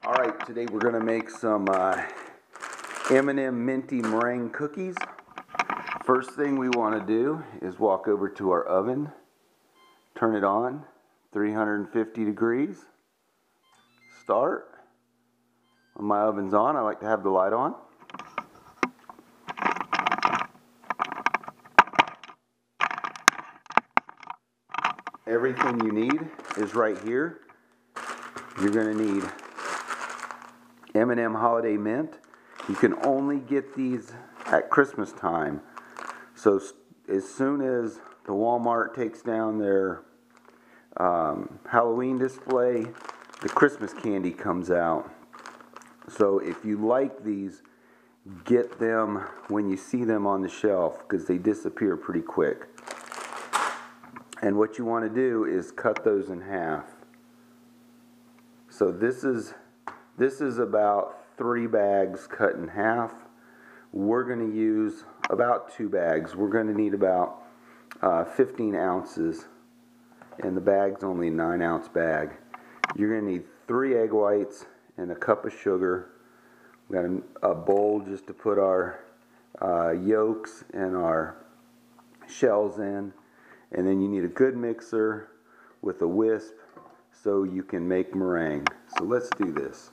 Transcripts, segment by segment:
Alright, today we're going to make some M&M Minty Meringue cookies. First thing we want to do is walk over to our oven, turn it on, 350 degrees, start. When my oven's on, I like to have the light on. Everything you need is right here. You're going to need M&M Holiday Mint. You can only get these at Christmas time. So as soon as the Walmart takes down their Halloween display, the Christmas candy comes out. So if you like these, get them when you see them on the shelf because they disappear pretty quick. And what you want to do is cut those in half. So this is about 3 bags cut in half. We're going to use about 2 bags. We're going to need about 15 ounces. And the bag's only a 9-ounce bag. You're going to need 3 egg whites and a cup of sugar. We got a bowl just to put our yolks and our shells in. And then you need a good mixer with a whisk so you can make meringue. So let's do this.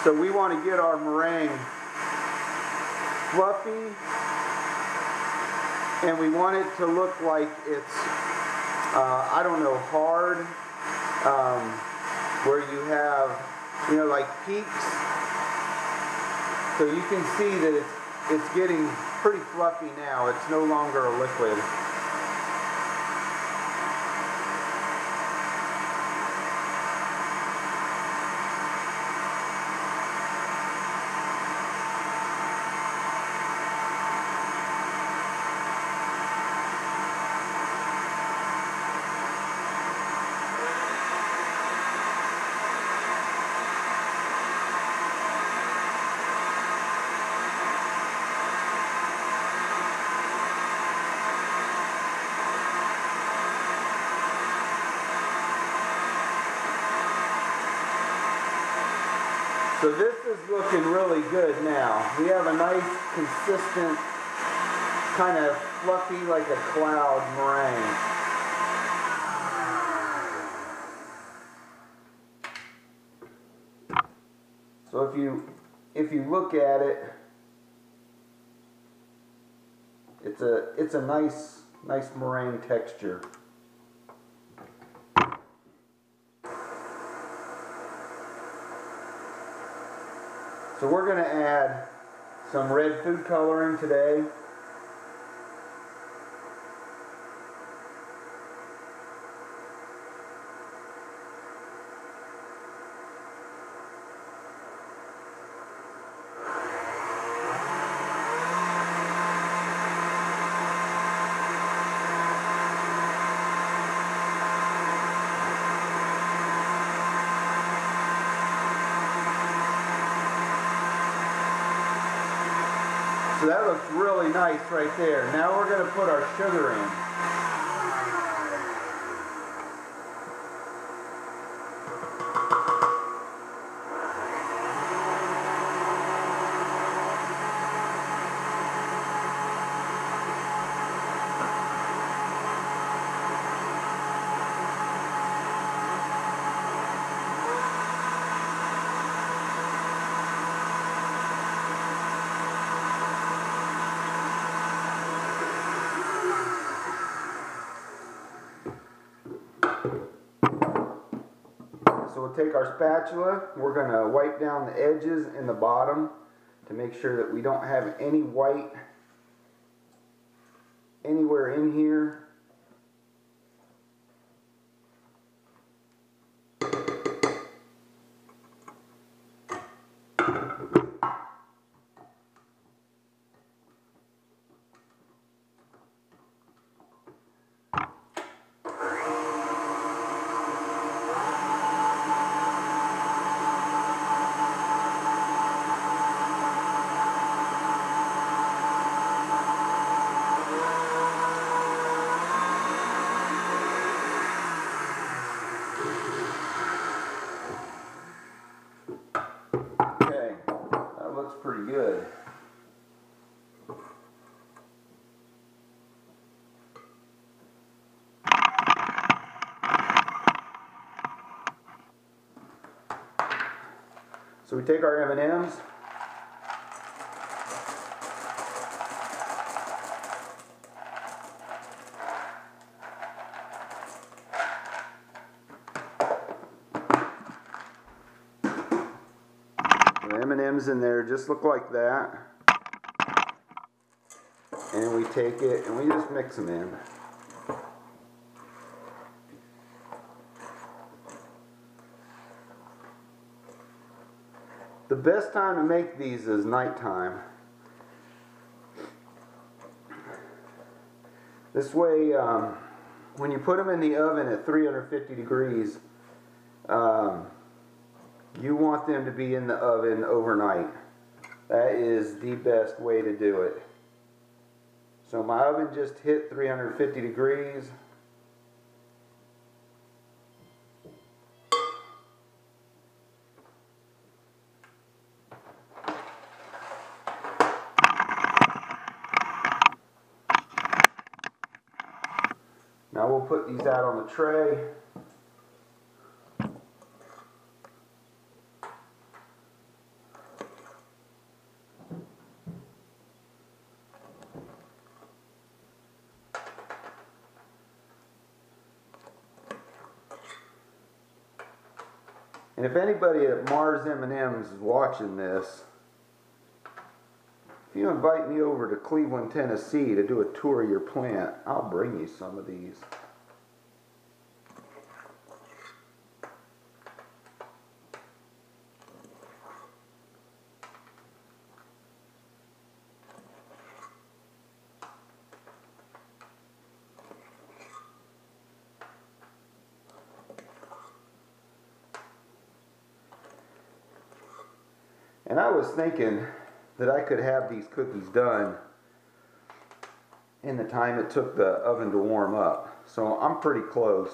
So we want to get our meringue fluffy, and we want it to look like it's, I don't know, hard, where you have, like peaks. So you can see that it's getting pretty fluffy now. It's no longer a liquid. So this is looking really good now. We have a nice, consistent, kind of fluffy, like a cloud meringue. So if you look at it, it's a nice meringue texture. So we're going to add some red food coloring today. So that looks really nice right there. Now we're going to put our sugar in. So we'll take our spatula, we're going to wipe down the edges and the bottom to make sure that we don't have any white anywhere in here. Okay, that looks pretty good. So we take our M&Ms. The M&Ms in there just look like that. And we take it and we just mix them in. The best time to make these is nighttime. This way, when you put them in the oven at 350 degrees, you want them to be in the oven overnight. That is the best way to do it. So my oven just hit 350 degrees. Now we'll put these out on the tray. And if anybody at Mars M&Ms is watching this, if you invite me over to Cleveland, Tennessee to do a tour of your plant, I'll bring you some of these. And I was thinking that I could have these cookies done in the time it took the oven to warm up. So I'm pretty close.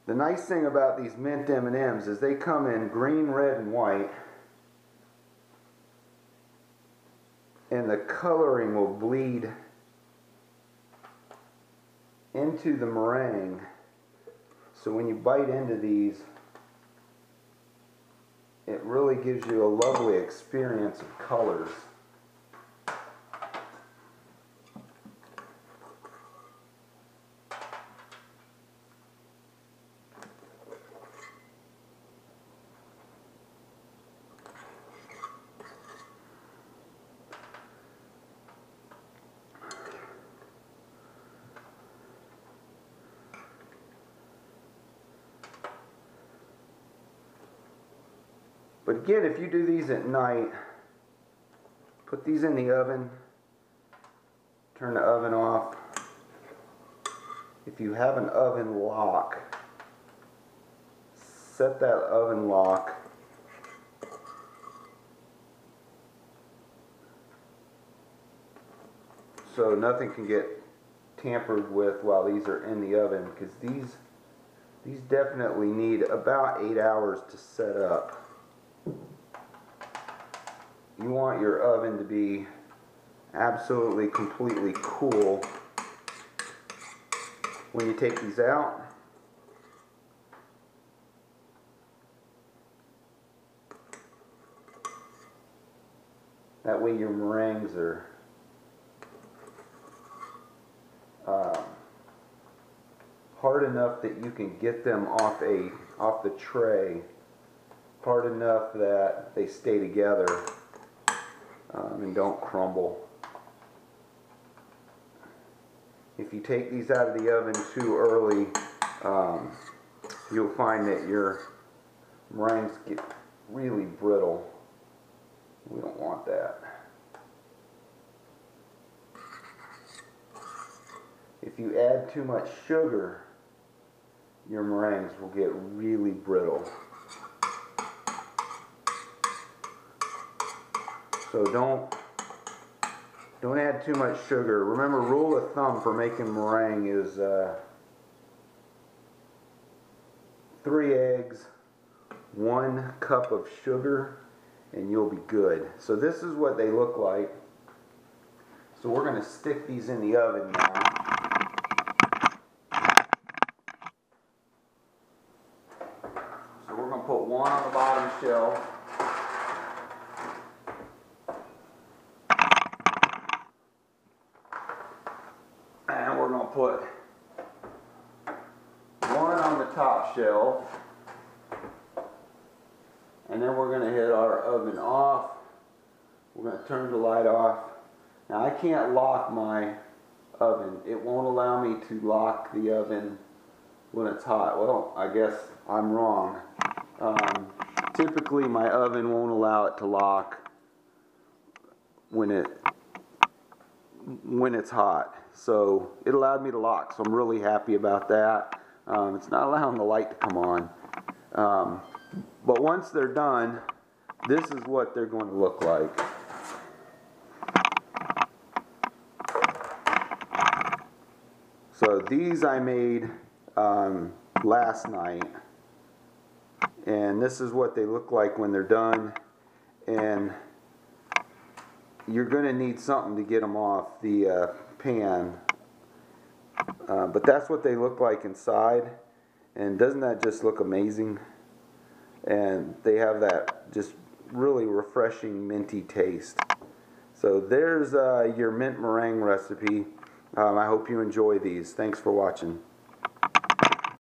The nice thing about these Mint M&Ms is they come in green, red, and white. And the coloring will bleed into the meringue. So when you bite into these, it really gives you a lovely experience of colors. But again, if you do these at night, put these in the oven, turn the oven off. If you have an oven lock, set that oven lock so nothing can get tampered with while these are in the oven, because these definitely need about 8 hours to set up. You want your oven to be absolutely completely cool when you take these out. That way your meringues are hard enough that you can get them off the tray, hard enough that they stay together and don't crumble. If you take these out of the oven too early, you'll find that your meringues get really brittle. We don't want that. If you add too much sugar, your meringues will get really brittle. So don't add too much sugar. Remember, rule of thumb for making meringue is 3 eggs, 1 cup of sugar, and you'll be good. So this is what they look like. So we're going to stick these in the oven now. So we're going to put one on the bottom shelf. And we're going to put one on the top shelf. And then we're going to hit our oven off. We're going to turn the light off. Now I can't lock my oven. It won't allow me to lock the oven when it's hot. Well, I guess I'm wrong. Typically my oven won't allow it to lock when it's hot. So it allowed me to lock, so I'm really happy about that. It's not allowing the light to come on. But once they're done, this is what they're going to look like. So these I made last night, and this is what they look like when they're done. And you're going to need something to get them off the pan, but that's what they look like inside. And doesn't that just look amazing? And they have that just really refreshing minty taste. So there's your mint meringue recipe. I hope you enjoy these. Thanks for watching.